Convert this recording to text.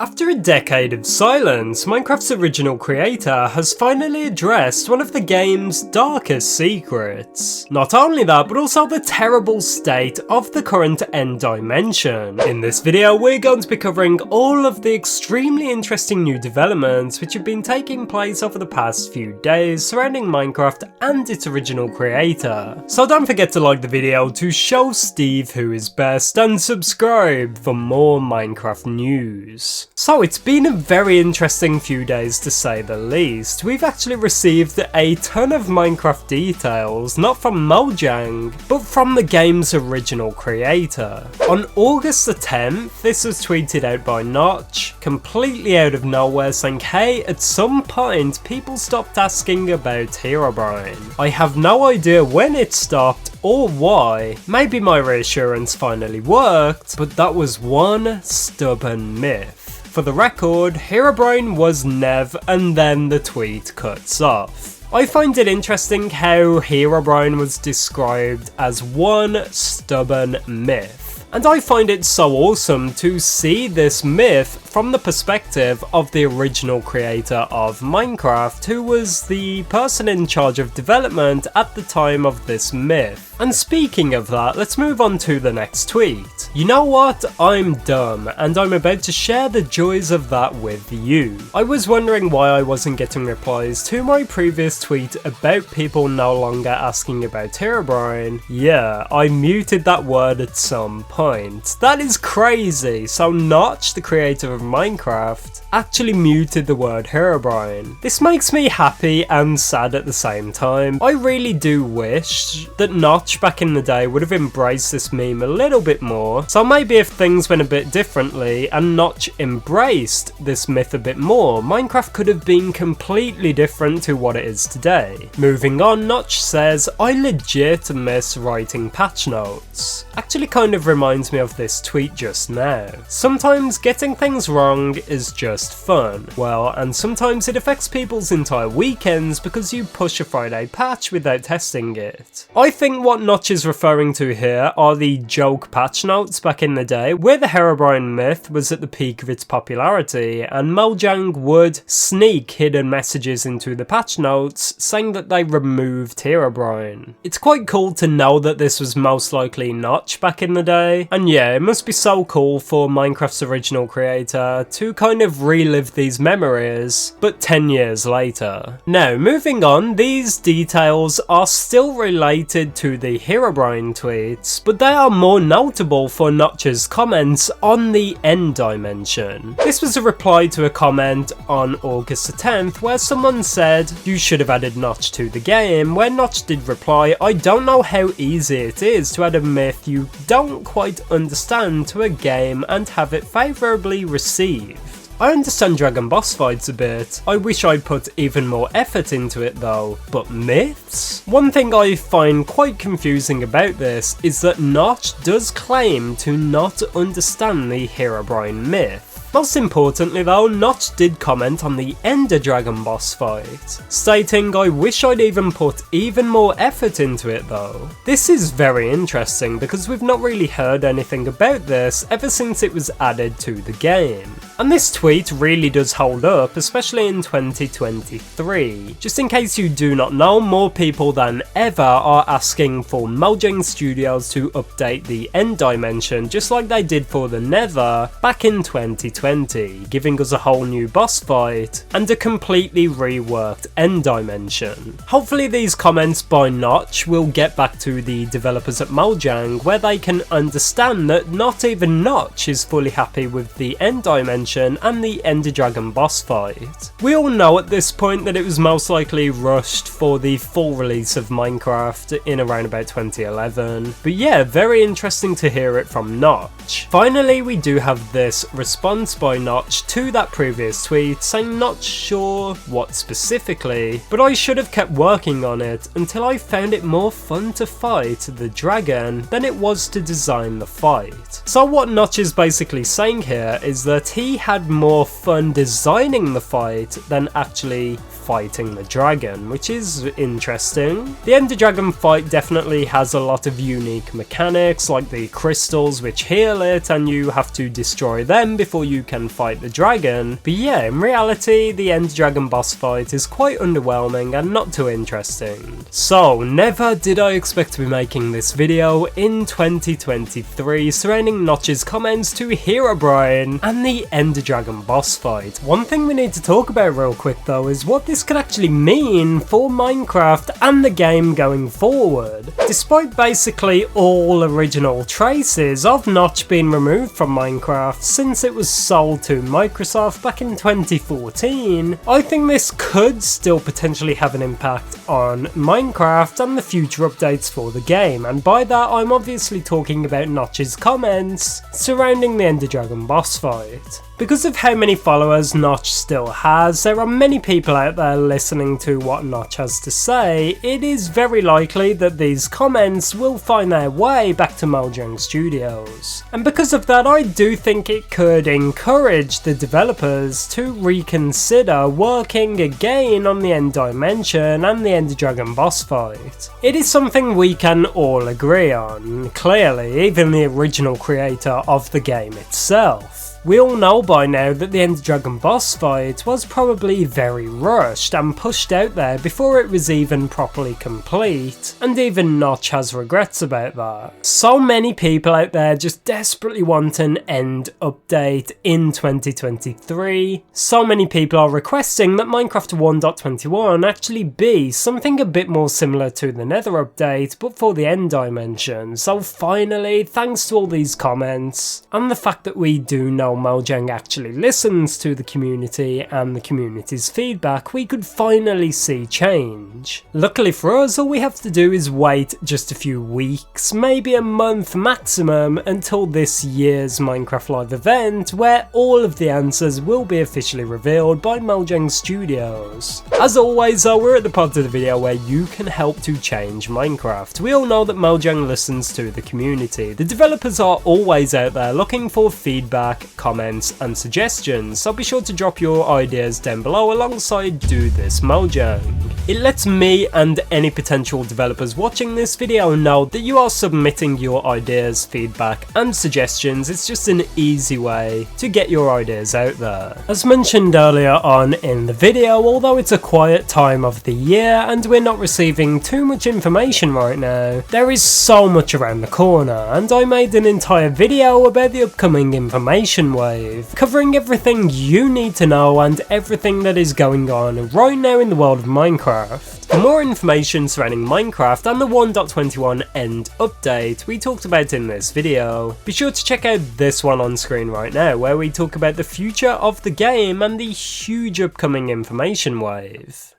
After a decade of silence, Minecraft's original creator has finally addressed one of the game's darkest secrets. Not only that, but also the terrible state of the current end dimension. In this video, we're going to be covering all of the extremely interesting new developments which have been taking place over the past few days surrounding Minecraft and its original creator. So don't forget to like the video to show Steve who is best and subscribe for more Minecraft news. So it's been a very interesting few days to say the least. We've actually received a ton of Minecraft details, not from Mojang, but from the game's original creator. On August the 10th, this was tweeted out by Notch, completely out of nowhere, saying, hey, at some point people stopped asking about Herobrine. I have no idea when it stopped or why. Maybe my reassurance finally worked, but that was one stubborn myth. For the record, Herobrine was Nev, and then the tweet cuts off. I find it interesting how Herobrine was described as one stubborn myth. And I find it so awesome to see this myth from the perspective of the original creator of Minecraft, who was the person in charge of development at the time of this myth. And speaking of that, let's move on to the next tweet. You know what? I'm dumb, and I'm about to share the joys of that with you. I was wondering why I wasn't getting replies to my previous tweet about people no longer asking about Herobrine. Yeah, I muted that word at some point. That is crazy. So Notch, the creator of Minecraft, actually muted the word Herobrine. This makes me happy and sad at the same time. I really do wish that Notch back in the day would have embraced this meme a little bit more. So maybe if things went a bit differently and Notch embraced this myth a bit more, Minecraft could have been completely different to what it is today. Moving on, Notch says, I legit miss writing patch notes. Actually kind of reminds me of this tweet just now. Sometimes getting things wrong is just fun. Well, and sometimes it affects people's entire weekends because you push a Friday patch without testing it. I think what Notch is referring to here are the joke patch notes back in the day, where the Herobrine myth was at the peak of its popularity, and Mojang would sneak hidden messages into the patch notes saying that they removed Herobrine. It's quite cool to know that this was most likely Notch back in the day, and yeah, it must be so cool for Minecraft's original creator to kind of relive these memories, but 10 years later. Now, moving on, these details are still related to the Herobrine tweets, but they are more notable for Notch's comments on the end dimension. This was a reply to a comment on August the 10th where someone said, you should have added Notch to the game, where Notch did reply, I don't know how easy it is to add a myth you don't quite understand to a game and have it favourably received. I understand dragon boss fights a bit, I wish I'd put even more effort into it though, but myths? One thing I find quite confusing about this is that Notch does claim to not understand the Herobrine myth. Most importantly though, Notch did comment on the Ender Dragon boss fight, stating, I wish I'd even put even more effort into it though. This is very interesting because we've not really heard anything about this ever since it was added to the game. And this tweet really does hold up, especially in 2023. Just in case you do not know, more people than ever are asking for Mojang Studios to update the end dimension just like they did for the Nether back in 2020, giving us a whole new boss fight and a completely reworked end dimension. Hopefully these comments by Notch will get back to the developers at Mojang where they can understand that not even Notch is fully happy with the end dimension and the Ender Dragon boss fight. We all know at this point that it was most likely rushed for the full release of Minecraft in around about 2011, but yeah, very interesting to hear it from Notch. Finally, we do have this response by Notch to that previous tweet saying not sure what specifically, but I should have kept working on it until I found it more fun to fight the dragon than it was to design the fight. So what Notch is basically saying here is that he had more fun designing the fight than actually fighting the dragon, which is interesting. The Ender Dragon fight definitely has a lot of unique mechanics, like the crystals which heal it and you have to destroy them before you can fight the dragon, but yeah, in reality the Ender Dragon boss fight is quite underwhelming and not too interesting. So never did I expect to be making this video in 2023 surrounding Notch's comments to Herobrine and the Ender Dragon boss fight. One thing we need to talk about real quick though is what this could actually mean for Minecraft and the game going forward. Despite basically all original traces of Notch being removed from Minecraft since it was sold to Microsoft back in 2014, I think this could still potentially have an impact on Minecraft and the future updates for the game, and by that I'm obviously talking about Notch's comments surrounding the Ender Dragon boss fight. Because of how many followers Notch still has, there are many people out there listening to what Notch has to say. It is very likely that these comments will find their way back to Mojang Studios. And because of that, I do think it could encourage the developers to reconsider working again on the End Dimension and the Ender Dragon boss fight. It is something we can all agree on, clearly, even the original creator of the game itself. We all know by now that the Ender Dragon boss fight was probably very rushed and pushed out there before it was even properly complete, and even Notch has regrets about that. So many people out there just desperately want an End update in 2023. So many people are requesting that Minecraft 1.21 actually be something a bit more similar to the Nether update, but for the End Dimension. So finally, thanks to all these comments, and the fact that we do know Mojang actually listens to the community and the community's feedback, we could finally see change. Luckily for us, all we have to do is wait just a few weeks, maybe a month maximum, until this year's Minecraft Live event, where all of the answers will be officially revealed by Mojang Studios. As always though, we're at the part of the video where you can help to change Minecraft. We all know that Mojang listens to the community. The developers are always out there looking for feedback, comments and suggestions, so be sure to drop your ideas down below alongside Do This Mojang. It lets me and any potential developers watching this video know that you are submitting your ideas, feedback and suggestions. It's just an easy way to get your ideas out there. As mentioned earlier on in the video, although it's a quiet time of the year and we're not receiving too much information right now, there is so much around the corner, and I made an entire video about the upcoming information wave, covering everything you need to know and everything that is going on right now in the world of Minecraft. For more information surrounding Minecraft and the 1.21 End update we talked about in this video, be sure to check out this one on screen right now, where we talk about the future of the game and the huge upcoming information wave.